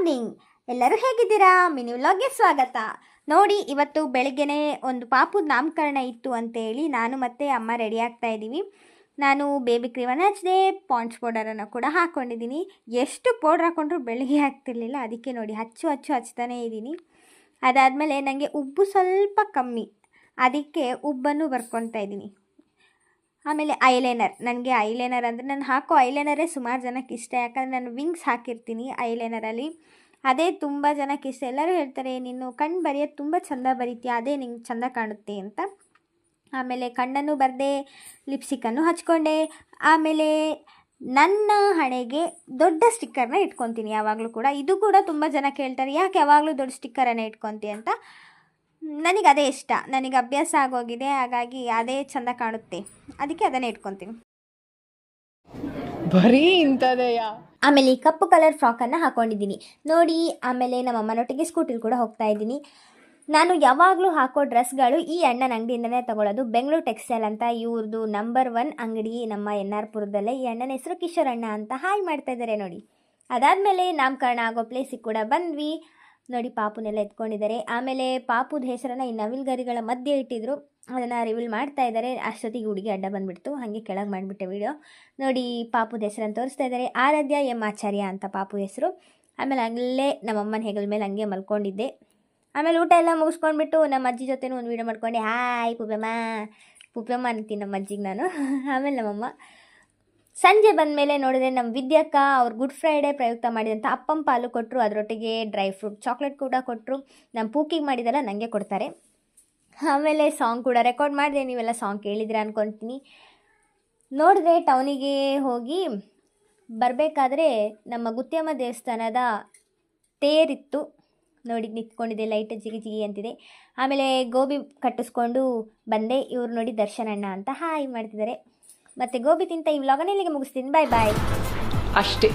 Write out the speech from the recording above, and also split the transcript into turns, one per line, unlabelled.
Morning. ಎಲ್ಲರೂ ಹೇಗಿದ್ದೀರಾ? Mini ವ್ಲಾಗ್ಗೆ ಸ್ವಾಗತ. ನೋಡಿ, ಇವತ್ತು ಬೆಳಗ್ಗೆನೇ ಒಂದು ಪಾಪುದ ನಾಮಕರಣ ಇತ್ತು ಅಂತೇಳಿ ನಾನು ಮತ್ತು ಅಮ್ಮ ರೆಡಿ ಆಗ್ತಾ ಇದ್ದೀವಿ. ನಾನು ಬೇಬಿ ಕ್ರೀಮನ್ನು ಹಚ್ಚಿದೆ, ಪಾಂಡ್ಸ್ ಪೌಡರನ್ನು ಕೂಡ ಹಾಕ್ಕೊಂಡಿದ್ದೀನಿ. ಎಷ್ಟು ಪೌಡ್ರ್ ಹಾಕ್ಕೊಂಡ್ರೂ ಬೆಳಗ್ಗೆ ಆಗ್ತಿರ್ಲಿಲ್ಲ, ಅದಕ್ಕೆ ನೋಡಿ ಹಚ್ತಾನೇ ಇದ್ದೀನಿ. ಅದಾದಮೇಲೆ ನನಗೆ ಉಬ್ಬು ಸ್ವಲ್ಪ ಕಮ್ಮಿ, ಅದಕ್ಕೆ ಉಬ್ಬನ್ನು ಬರ್ಕೊತಾ ಇದ್ದೀನಿ. ಆಮೇಲೆ ಐಲೈನರ್, ನನಗೆ ಐಲೈನರ್ ಅಂದರೆ ನಾನು ಹಾಕೋ ಐಲೈನರೇ ಸುಮಾರು ಜನಕ್ಕೆ ಇಷ್ಟ. ಯಾಕಂದರೆ ನಾನು ವಿಂಗ್ಸ್ ಹಾಕಿರ್ತೀನಿ ಐಲೈನರಲ್ಲಿ, ಅದೇ ತುಂಬ ಜನಕ್ಕೆ ಇಷ್ಟ. ಎಲ್ಲರೂ ಹೇಳ್ತಾರೆ ನೀನು ಕಣ್ಣು ಬರೆಯೋದು ತುಂಬ ಚೆಂದ ಬರೀತೀಯ, ಅದೇ ನಿಂಗೆ ಚೆಂದ ಕಾಣುತ್ತೆ ಅಂತ. ಆಮೇಲೆ ಕಣ್ಣನ್ನು ಬರೆದೆ, ಲಿಪ್ಸ್ಟಿಕ್ಕನ್ನು ಹಚ್ಕೊಂಡೆ. ಆಮೇಲೆ ನನ್ನ ಹಣೆಗೆ ದೊಡ್ಡ ಸ್ಟಿಕ್ಕರ್ನ ಇಟ್ಕೊತೀನಿ ಯಾವಾಗಲೂ ಕೂಡ. ಇದು ಕೂಡ ತುಂಬ ಜನ ಕೇಳ್ತಾರೆ, ಯಾಕೆ ಯಾವಾಗಲೂ ದೊಡ್ಡ ಸ್ಟಿಕ್ಕರನ್ನು ಇಟ್ಕೊತೀಯ ಅಂತ. ನನಗೆ ಅದೇ ಇಷ್ಟ, ನನಗೆ ಅಭ್ಯಾಸ ಆಗೋಗಿದೆ, ಹಾಗಾಗಿ ಅದೇ ಚೆಂದ ಕಾಣುತ್ತೆ, ಅದಕ್ಕೆ ಅದನ್ನೇ ಇಟ್ಕೊತೀನಿ.
ಬರೀ ಇಂಥದೆಯ.
ಆಮೇಲೆ ಈ ಕಪ್ಪು ಕಲರ್ ಫ್ರಾಕನ್ನು ಹಾಕ್ಕೊಂಡಿದ್ದೀನಿ ನೋಡಿ. ಆಮೇಲೆ ನಮ್ಮ ಅಮ್ಮನೊಟ್ಟಿಗೆ ಸ್ಕೂಟಿಲಿ ಕೂಡ ಹೋಗ್ತಾ ಇದ್ದೀನಿ. ನಾನು ಯಾವಾಗಲೂ ಹಾಕೋ ಡ್ರೆಸ್ಗಳು ಈ ಅಣ್ಣನ ಅಂಗಡಿಯಿಂದನೇ ತೊಗೊಳ್ಳೋದು. ಬೆಂಗಳೂರು ಟೆಕ್ಸ್ಟೈಲ್ ಅಂತ ಇವ್ರದ್ದು ನಂಬರ್ 1 ಅಂಗಡಿ ನಮ್ಮ NR ಪುರದಲ್ಲೇ. ಈ ಅಣ್ಣನ ಹೆಸರು ಕಿಶೋರ್ ಅಣ್ಣ ಅಂತ. ಹಾಯ್ ಮಾಡ್ತಾ ಇದ್ದಾರೆ ನೋಡಿ. ಅದಾದಮೇಲೆ ನಾಮಕರಣ ಆಗೋ ಪ್ಲೇಸಿಗೆ ಕೂಡ ಬಂದ್ವಿ ನೋಡಿ. ಪಾಪುನೆಲ್ಲ ಎತ್ಕೊಂಡಿದ್ದಾರೆ. ಆಮೇಲೆ ಪಾಪುದ ಹೆಸರನ್ನು ಈ ನವಿಲ್ಗರಿಗಳ ಮಧ್ಯೆ ಇಟ್ಟಿದ್ರು, ಅದನ್ನು ರಿವೀಲ್ ಮಾಡ್ತಾ ಇದ್ದಾರೆ. ಅಷ್ಟೊತ್ತಿಗೆ ಹುಡುಗಿ ಅಡ್ಡ ಬಂದುಬಿಡ್ತು, ಹಾಗೆ ಕೆಳಗೆ ಮಾಡಿಬಿಟ್ಟೆ ವಿಡಿಯೋ ನೋಡಿ. ಪಾಪುದ ಹೆಸರನ್ನು ತೋರಿಸ್ತಾ ಇದ್ದಾರೆ, ಆರಾಧ್ಯ ಎಂ ಆಚಾರ್ಯ ಅಂತ ಪಾಪು ಹೆಸರು. ಆಮೇಲೆ ಅಲ್ಲೇ ನಮ್ಮಮ್ಮನ ಹೆಗಲ ಮೇಲೆ ಹಂಗೆ ಮಲ್ಕೊಂಡಿದ್ದೆ. ಆಮೇಲೆ ಊಟ ಎಲ್ಲ ಮುಗಿಸ್ಕೊಂಡ್ಬಿಟ್ಟು ನಮ್ಮ ಅಜ್ಜಿ ಜೊತೆನೂ ಒಂದು ವೀಡಿಯೋ ಮಾಡ್ಕೊಂಡೆ. ಹಾಯ್ ಪುಪ್ಪಮ್ಮ ಅಂತೀನಿ ನಮ್ಮ ಅಜ್ಜಿಗೆ ನಾನು. ಆಮೇಲೆ ನಮ್ಮಮ್ಮ ಸಂಜೆ ಬಂದಮೇಲೆ ನೋಡಿದ್ರೆ ನಮ್ಮ ವಿದ್ಯಕ್ಕ ಅವ್ರು ಗುಡ್ ಫ್ರೈಡೇ ಪ್ರಯುಕ್ತ ಮಾಡಿದಂಥ ಅಪ್ಪಂ ಪಾಲು ಕೊಟ್ಟರು, ಅದರೊಟ್ಟಿಗೆ ಡ್ರೈ ಫ್ರೂಟ್ ಚಾಕ್ಲೇಟ್ ಕೂಡ ಕೊಟ್ಟರು. ನಮ್ಮ ಪೂಕಿಗೆ ಮಾಡಿದೆಲ್ಲ ನನಗೆ ಕೊಡ್ತಾರೆ. ಆಮೇಲೆ ಸಾಂಗ್ ಕೂಡ ರೆಕಾರ್ಡ್ ಮಾಡಿದೆ, ನೀವೆಲ್ಲ ಸಾಂಗ್ ಕೇಳಿದ್ರೆ ಅಂದ್ಕೊತೀನಿ. ನೋಡಿದ್ರೆ ಟೌನಿಗೆ ಹೋಗಿ ಬರಬೇಕಾದ್ರೆ ನಮ್ಮ ಗುತ್ಯಮ್ಮ ದೇವಸ್ಥಾನದ ತೇರಿತ್ತು ನೋಡಿ, ನಿಂತ್ಕೊಂಡಿದೆ, ಲೈಟ್ ಜಿಗಿ ಜಿಗಿ ಅಂತಿದೆ. ಆಮೇಲೆ ಗೋಬಿ ಕಟ್ಟಿಸ್ಕೊಂಡು ಬಂದೆ. ಇವ್ರು ನೋಡಿ ದರ್ಶನ್ ಅಣ್ಣ ಅಂತ ಹಾಯ್ ಮಾಡ್ತಿದ್ದಾರೆ. ಮತ್ತು ಗೋಬಿ ತಿಂತ ಈ ವ್ಲಾಗನ್ನ ಇಲ್ಲಿಗೆ ಮುಗಿಸ್ತೀನಿ. ಬಾಯ್ ಬಾಯ್.
ಅಷ್ಟೇ.